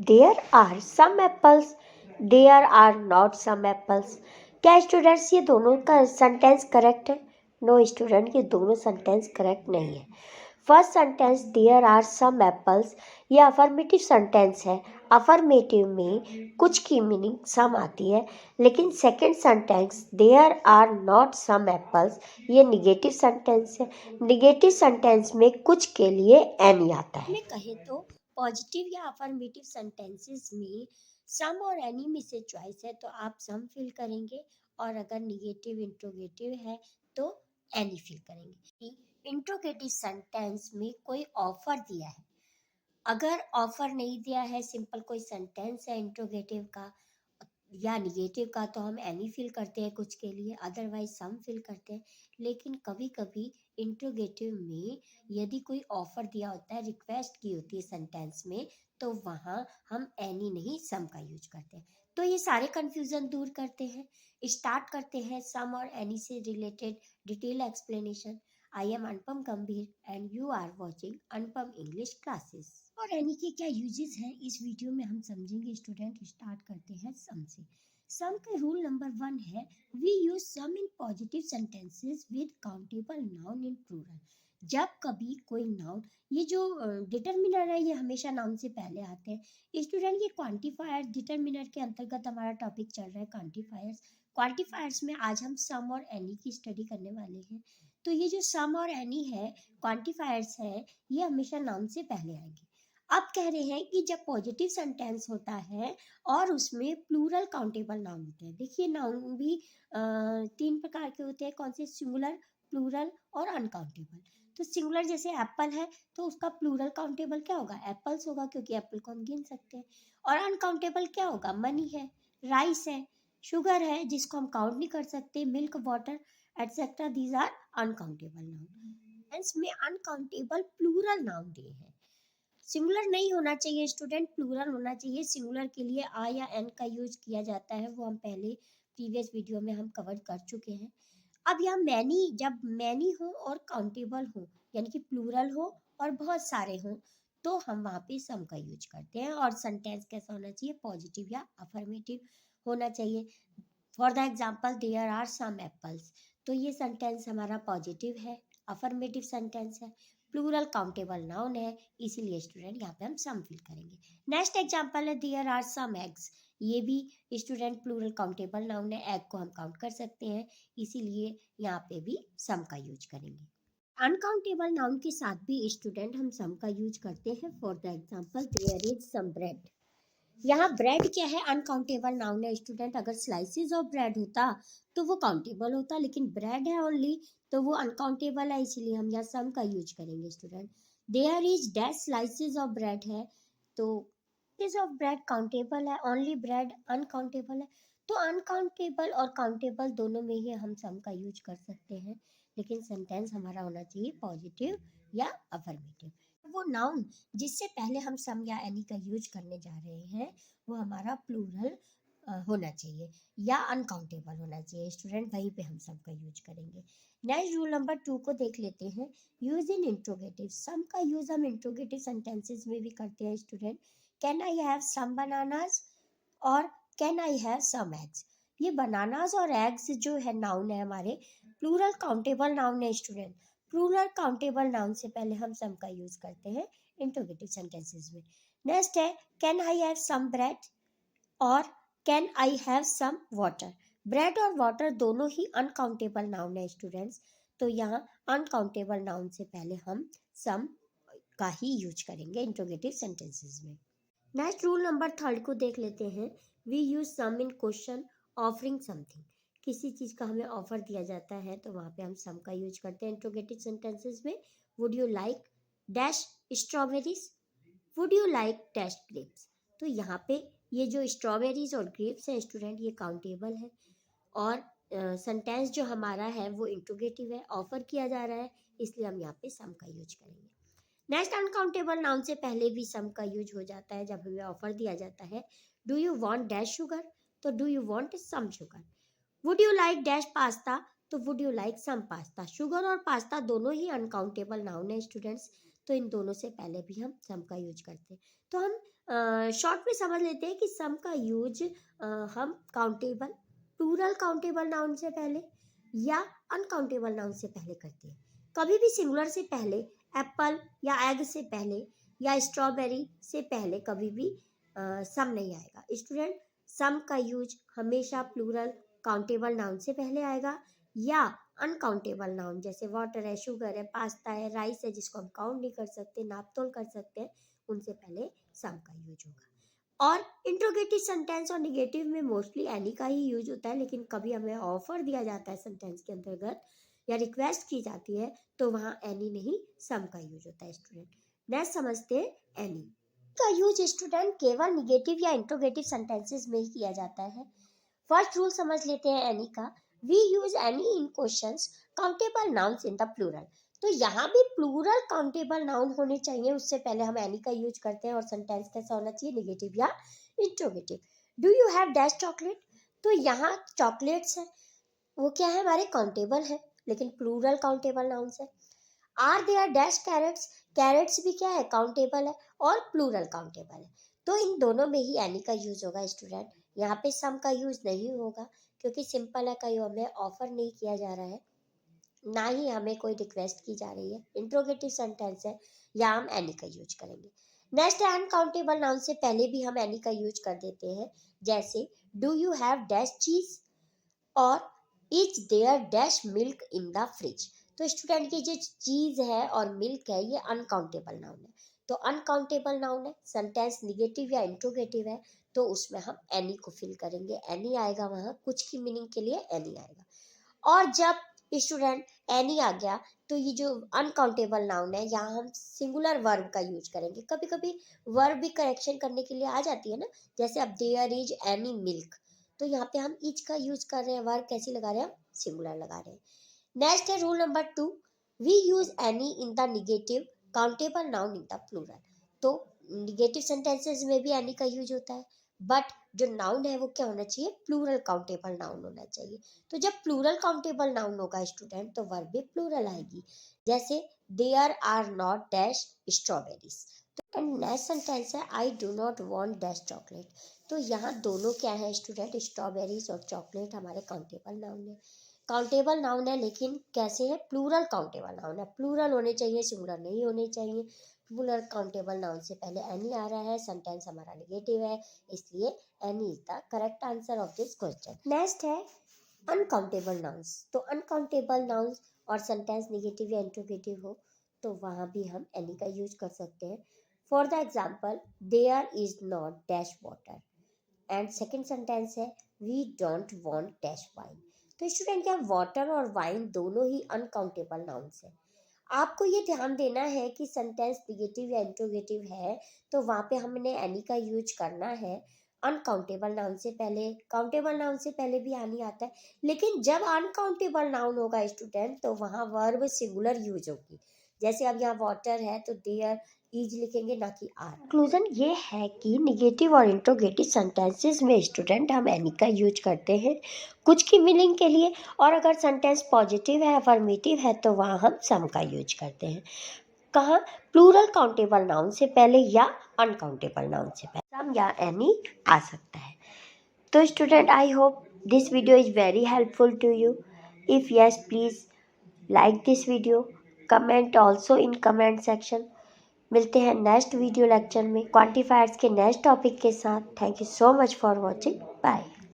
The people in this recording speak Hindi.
There are some apples, there are not some apples. क्या स्टूडेंट्स ये दोनों का सेंटेंस करेक्ट है? नो स्टूडेंट, ये दोनों सेंटेंस करेक्ट नहीं है। First sentence there are some apples ये अफर्मेटिव सेंटेंस है। अफर्मेटिव में कुछ की मीनिंग सम आती है, लेकिन second sentence there are not some apples ये निगेटिव सेंटेंस है। निगेटिव सेंटेंस में कुछ के लिए एनी आता है। मैं कहे तो पॉजिटिव या अफर्मेटिव सेंटेंसेस में सम और एनी में से चॉइस है तो आप सम फिल करेंगे, और अगर निगेटिव इंट्रोगेटिव है तो एनी फिल करेंगे। इंट्रोगेटिव सेंटेंस में कोई ऑफर दिया है, अगर ऑफर नहीं दिया है, सिंपल कोई सेंटेंस है इंट्रोगेटिव का या निगेटिव का, तो हम एनी फिल करते हैं कुछ के लिए, अदरवाइज सम फिल करते हैं। लेकिन कभी कभी इंट्रोगेटिव में यदि कोई ऑफर दिया होता है, रिक्वेस्ट की होती है सेंटेंस में, तो वहाँ हम एनी नहीं सम का यूज करते हैं। तो ये सारे कंफ्यूजन दूर करते हैं। स्टार्ट करते हैं सम और एनी से related detail explanation. I am Anupam Gambhir and you are watching Anupam English classes. और एनी के क्या यूजेस हैं इस वीडियो में हम समझेंगे स्टूडेंट। स्टार्ट करते हैं सम से। सम का रूल नंबर 1 है, we use some in positive sentences with countable noun in plural. जब कभी कोई नाउन, ये जो डिटरमिनर है ये हमेशा नाउन से पहले आते हैं स्टूडेंट। ये क्वांटिफायर डिटरमिनर के अंतर्गत हमारा टॉपिक चल रहा है क्वांटिफायर्स। क्वांटिफायर्स में आज हम सम और एनी की स्टडी करने वाले हैं। तो ये जो सम और एनी है क्वांटिफायर्स है, ये हमेशा नाउन से पहले आएंगे। अब कह रहे हैं कि जब पॉजिटिव सेंटेंस होता है और उसमें प्लूरल काउंटेबल नाउन होते हैं। देखिए नाउन भी 3 प्रकार के होते हैं, कौन से? सिंगुलर, प्लूरल और अनकाउंटेबल। तो सिंगुलर जैसे एप्पल है तो उसका प्लूरल काउंटेबल क्या होगा? एप्पल्स होगा, क्योंकि एप्पल को हम गिन सकते हैं। और अनकाउंटेबल क्या होगा? मनी है, राइस है, शुगर है जिसको हम काउंट नहीं कर सकते, milk, water etcetera, these are uncountable noun. Hence में अनकाउंटेबल प्लूरल नाउन दिए हैं। सिंगुलर नहीं होना चाहिए स्टूडेंट, प्लूरल होना चाहिए। सिंगुलर के लिए आ या एन का यूज किया जाता है, वो हम पहले प्रीवियस वीडियो में हम कवर कर चुके हैं। अब यहाँ मैनी, जब मैनी हो और काउंटेबल हो, यानी कि प्लूरल हो और बहुत सारे हो, तो हम वहाँ पे सम का यूज करते हैं। और सेंटेंस कैसा होना चाहिए? पॉजिटिव या अफर्मेटिव होना चाहिए। For the example there are some apples, तो ये सेंटेंस हमारा पॉजिटिव है, अफर्मेटिव सेंटेंस है, प्लूरल काउंटेबल नाउन है, इसीलिए स्टूडेंट यहाँ पे हम सम फिल करेंगे। नेक्स्ट एग्जांपल है देयर आर सम एग्स, ये भी स्टूडेंट प्लूरल काउंटेबल नाउन है, एग को हम काउंट कर सकते हैं, इसीलिए यहाँ पे भी सम का यूज करेंगे। अनकाउंटेबल नाउन के साथ भी स्टूडेंट हम सम का यूज करते हैं। For the example there is some bread, यहाँ ब्रेड क्या है? अनकाउंटेबल नाउन है स्टूडेंट। अगर स्लाइसेस ऑफ ब्रेड होता तो वो काउंटेबल होता, लेकिन ब्रेड है ओनली तो वो अनकाउंटेबल है, इसीलिए हम यहाँ सम का यूज करेंगे student. There is dash slices of bread है, तो स्लाइसेस ऑफ ब्रेड काउंटेबल है, ओनली ब्रेड अनकाउंटेबल है। तो अनकाउंटेबल और काउंटेबल दोनों में ही हम सम का यूज कर सकते हैं, लेकिन सेंटेंस हमारा होना चाहिए पॉजिटिव या अफर्मेटिव। वो नाउन जिससे पहले हम सम या एनी का यूज करने जा रहे हैं वो हमारा प्लूरल होना चाहिए या अनकाउंटेबल होना चाहिए स्टूडेंट, वहीं पे हम सम का यूज करेंगे। नेक्स्ट रूल नंबर 2 को देख लेते हैं, यूज इन इंट्रोगेटिव। सम का यूज हम इंट्रोगेटिव सेंटेंसेस में भी करते हैं student. Can I have some bananas और can I have some eggs. ये बनानास और एग्स जो है नाउन है हमारे, प्लूरल काउंटेबल नाउन है स्टूडेंट। प्लूरल काउंटेबल नाउन से पहले हम सम का यूज करते हैं इंट्रोगेटिव सेंटेंसेस में। नेक्स्ट है can I have some bread और can I have some water. Bread और वाटर दोनों ही अनकाउंटेबल नाउन है स्टूडेंट्स, तो यहाँ अनकाउंटेबल नाउन से पहले हम सम का ही यूज करेंगे इंट्रोगेटिव सेंटेंसेस में। नेक्स्ट रूल नंबर 3 को देख लेते हैं, we use some in question offering something. किसी चीज़ का हमें ऑफर दिया जाता है तो वहाँ पे हम सम का यूज करते हैं इंट्रोगेटिव सेंटेंसेस में। Would you like dash strawberries, would you like dash grapes. तो यहाँ पे ये जो स्ट्रॉबेरीज और ग्रेप्स हैं स्टूडेंट, ये काउंटेबल है, और सेंटेंस जो हमारा है वो इंट्रोगेटिव है, ऑफर किया जा रहा है, इसलिए हम यहाँ पे सम का यूज करेंगे। नेक्स्ट अनकाउंटेबल नाउन से पहले भी सम का यूज हो जाता है जब हमें ऑफर दिया जाता है। Do you want dash sugar, तो do you want some sugar. Would you like dash pasta, तो would you like some pasta. Sugar और पास्ता दोनों ही अनकाउंटेबल नाउन है स्टूडेंट्स, तो इन दोनों से पहले भी हम सम का यूज करते हैं। तो हम शॉर्ट में समझ लेते हैं कि सम का यूज हम काउंटेबल प्लूरल काउंटेबल नाउन से पहले या अनकाउंटेबल नाउन से पहले करते हैं। कभी भी सिंगुलर से पहले, एप्पल या एग से पहले या स्ट्रॉबेरी से पहले कभी भी सम नहीं आएगा। स्टूडेंट, सम का यूज हमेशा प्लूरल काउंटेबल नाउन से पहले आएगा या अनकाउंटेबल नाउन जैसे वाटर है, शुगर है, पास्ता है, राइस है, जिसको हम काउंट नहीं कर सकते, नाप तोल कर सकते हैं, उनसे पहले सम का यूज होगा। और इंट्रोगेटिव सेंटेंस और निगेटिव में मोस्टली एनी का ही यूज होता है, लेकिन कभी हमें ऑफर दिया जाता है सेंटेंस के अंतर्गत या रिक्वेस्ट की जाती है तो वहाँ एनी नहीं सम का यूज होता है। स्टूडेंट, नेक्स्ट समझते हैं एनी का यूज स्टूडेंट केवल निगेटिव या इंट्रोगेटिव सेंटेंसेस में ही किया जाता है। फर्स्ट रूल समझ लेते हैं एनी का। We use any in questions countable nouns in the plural. तो यहाँ भी प्लूरल काउंटेबल नाउन होने चाहिए, उससे पहले हम एनी का यूज करते हैं। और सेंटेंस कैसा होना चाहिए, निगेटिव या interrogative. Do you have dash chocolate? तो यहाँ चॉकलेट्स है, वो क्या है, हमारे काउंटेबल है, लेकिन प्लूरल काउंटेबल नाउन्स है। Are there dash carrots? Carrots भी क्या है, काउंटेबल है और प्लूरल काउंटेबल है। तो इन दोनों में ही एनी का यूज होगा। स्टूडेंट, यहाँ पे सम का यूज नहीं होगा क्योंकि सिंपल है, कहीं हमें ऑफर नहीं किया जा रहा है, ना ही हमें कोई रिक्वेस्ट की जा रही है। इंट्रोगेटिव सेंटेंस है, या हम एनी का यूज करेंगे। नेक्स्ट है अनकाउंटेबल नाउन से पहले भी हम एनी का यूज कर देते हैं, जैसे do you have dash cheese और is there dash milk in the fridge. तो स्टूडेंट, ये जो चीज है और मिल्क है ये अनकाउंटेबल नाउन है। तो अनकाउंटेबल नाउन है, सेंटेंस निगेटिव या इंट्रोगेटिव है, तो उसमें हम एनी को फिल करेंगे। एनी आएगा वहां, कुछ की मीनिंग के लिए एनी आएगा। और जब स्टूडेंट एनी आ गया तो ये जो अनकाउंटेबल नाउन है, यहाँ हम सिंगुलर वर्ब का यूज करेंगे। कभी कभी वर्ब भी करेक्शन करने के लिए आ जाती है ना, जैसे अब देयर इज एनी मिल्क, तो यहाँ पे हम इज का यूज कर रहे हैं, वर्ब कैसी लगा रहे हैं, हम सिंगुलर लगा रहे हैं। नेक्स्ट है rule number 2, we use any in the negative countable noun in the plural. तो निगेटिव सेंटेंसेस में भी एनी का यूज होता है, बट जो नाउन है वो क्या होना चाहिए, प्लूरल काउंटेबल नाउन होना चाहिए। तो जब प्लूरल काउंटेबल नाउन होगा स्टूडेंट, तो वर्ब भी प्लूरल आएगी, जैसे there are not dash strawberries. तो नेक्स्ट सेंटेंस है I do not want dash chocolate. तो यहाँ दोनों क्या है स्टूडेंट, स्ट्रॉबेरीज और चॉकलेट हमारे काउंटेबल नाउन है। काउंटेबल नाउन है, लेकिन कैसे है, प्लूरल काउंटेबल नाउन है, प्लूरल होने चाहिए, सिंगुलर नहीं होने चाहिए। प्लूरल काउंटेबल नाउन से पहले एनी आ रहा है, सेंटेंस हमारा नेगेटिव है, इसलिए any is the correct answer of this question. Next है अनकाउंटेबल नाउन्स। तो अनकाउंटेबल नाउन्स और सेंटेंस नेगेटिव या इंट्रोगेटिव हो तो वहाँ भी हम एनी का यूज कर सकते हैं। For the example, there is not dash water and second sentence है we don't want dash wine. तो स्टूडेंट, क्या वाटर और वाइन दोनों ही अनकाउंटेबल नाउन्स है। आपको ये ध्यान देना है कि सेंटेंस निगेटिव या इंट्रोगेटिव है तो वहाँ पे हमने एनी का यूज करना है। अनकाउंटेबल नाउन से पहले, काउंटेबल नाउन से पहले भी एनी आता है, लेकिन जब अनकाउंटेबल नाउन होगा स्टूडेंट तो वहाँ वर्ब सिंगुलर यूज होगी। जैसे अब यहाँ वाटर है तो देयर इज लिखेंगे, ना कि आर। कंक्लूजन ये है कि निगेटिव और इंट्रोगेटिव सेंटेंसेस में स्टूडेंट हम एनी का यूज करते हैं कुछ की मीनिंग के लिए, और अगर सेंटेंस पॉजिटिव है, अफर्मेटिव है, तो वहाँ हम सम का यूज करते हैं। कहाँ, प्लूरल काउंटेबल नाउन से पहले या अनकाउंटेबल नाउन से पहले सम या एनी आ सकता है। तो student, I hope this video is very helpful to you. If yes, please like this video, comment also in comment section. मिलते हैं नेक्स्ट वीडियो लेक्चर में क्वांटिफायर्स के नेक्स्ट टॉपिक के साथ। Thank you so much for watching, bye.